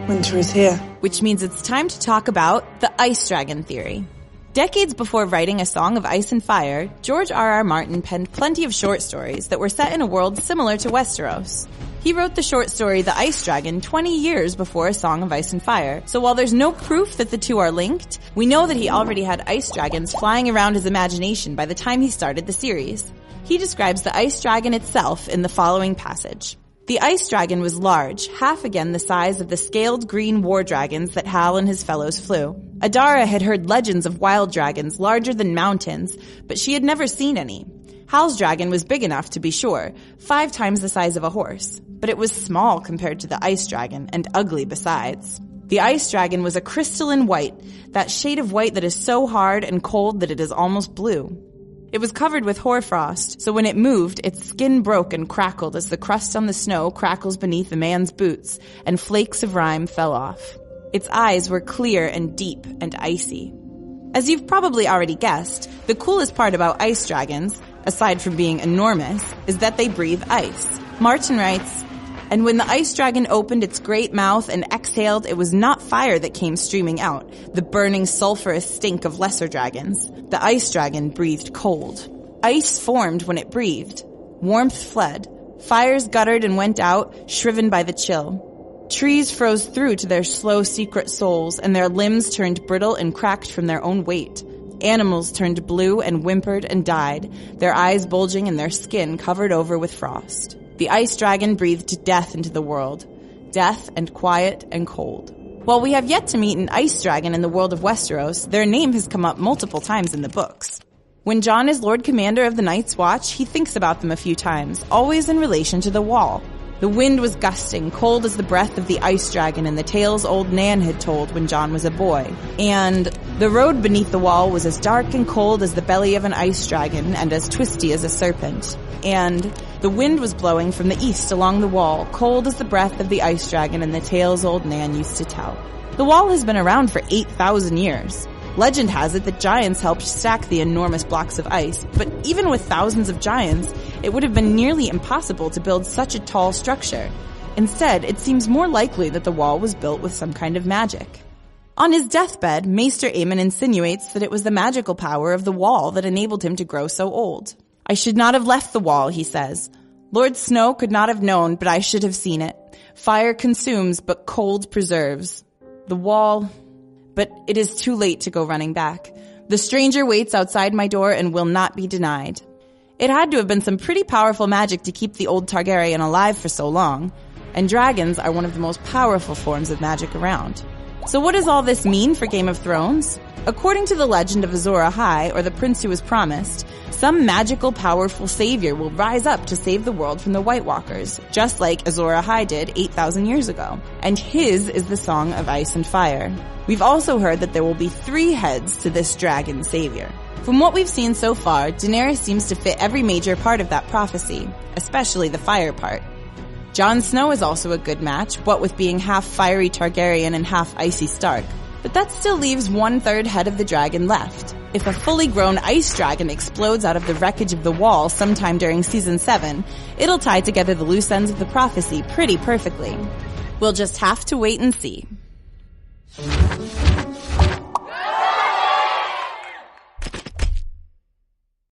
Winter is here. Which means it's time to talk about the ice dragon theory. Decades before writing A Song of Ice and Fire, George R.R. Martin penned plenty of short stories that were set in a world similar to Westeros. He wrote the short story The Ice Dragon 20 years before A Song of Ice and Fire, so while there's no proof that the two are linked, we know that he already had ice dragons flying around his imagination by the time he started the series. He describes the ice dragon itself in the following passage. The ice dragon was large, half again the size of the scaled green war dragons that Hal and his fellows flew. Adara had heard legends of wild dragons larger than mountains, but she had never seen any. Hal's dragon was big enough to be sure, 5 times the size of a horse, but it was small compared to the ice dragon, and ugly besides. The ice dragon was a crystalline white, that shade of white that is so hard and cold that it is almost blue. It was covered with hoarfrost, so when it moved, its skin broke and crackled as the crust on the snow crackles beneath a man's boots, and flakes of rime fell off. Its eyes were clear and deep and icy. As you've probably already guessed, the coolest part about ice dragons, aside from being enormous, is that they breathe ice. Martin writes, "And when the ice dragon opened its great mouth and exhaled, it was not fire that came streaming out, the burning sulphurous stink of lesser dragons. The ice dragon breathed cold. Ice formed when it breathed. Warmth fled. Fires guttered and went out, shriven by the chill. Trees froze through to their slow secret souls, and their limbs turned brittle and cracked from their own weight. Animals turned blue and whimpered and died, their eyes bulging and their skin covered over with frost. The ice dragon breathed death into the world. Death and quiet and cold." While we have yet to meet an ice dragon in the world of Westeros, their name has come up multiple times in the books. When Jon is Lord Commander of the Night's Watch, he thinks about them a few times, always in relation to the Wall. The wind was gusting, cold as the breath of the ice dragon and the tales old Nan had told when Jon was a boy. And the road beneath the Wall was as dark and cold as the belly of an ice dragon and as twisty as a serpent. And the wind was blowing from the east along the Wall, cold as the breath of the ice dragon and the tales old Nan used to tell. The Wall has been around for 8,000 years. Legend has it that giants helped stack the enormous blocks of ice, but even with thousands of giants, it would have been nearly impossible to build such a tall structure. Instead, it seems more likely that the Wall was built with some kind of magic. On his deathbed, Maester Aemon insinuates that it was the magical power of the Wall that enabled him to grow so old. "I should not have left the Wall," he says. "Lord Snow could not have known, but I should have seen it. Fire consumes, but cold preserves. The Wall... But it is too late to go running back. The stranger waits outside my door and will not be denied." It had to have been some pretty powerful magic to keep the old Targaryen alive for so long, and dragons are one of the most powerful forms of magic around. So what does all this mean for Game of Thrones? According to the legend of Azor Ahai, or the prince who was promised, some magical, powerful savior will rise up to save the world from the White Walkers, just like Azor Ahai did 8,000 years ago. And his is the Song of Ice and Fire. We've also heard that there will be 3 heads to this dragon savior. From what we've seen so far, Daenerys seems to fit every major part of that prophecy, especially the fire part. Jon Snow is also a good match, what with being half fiery Targaryen and half icy Stark. But that still leaves 1/3 head of the dragon left. If a fully grown ice dragon explodes out of the wreckage of the Wall sometime during Season 7, it'll tie together the loose ends of the prophecy pretty perfectly. We'll just have to wait and see.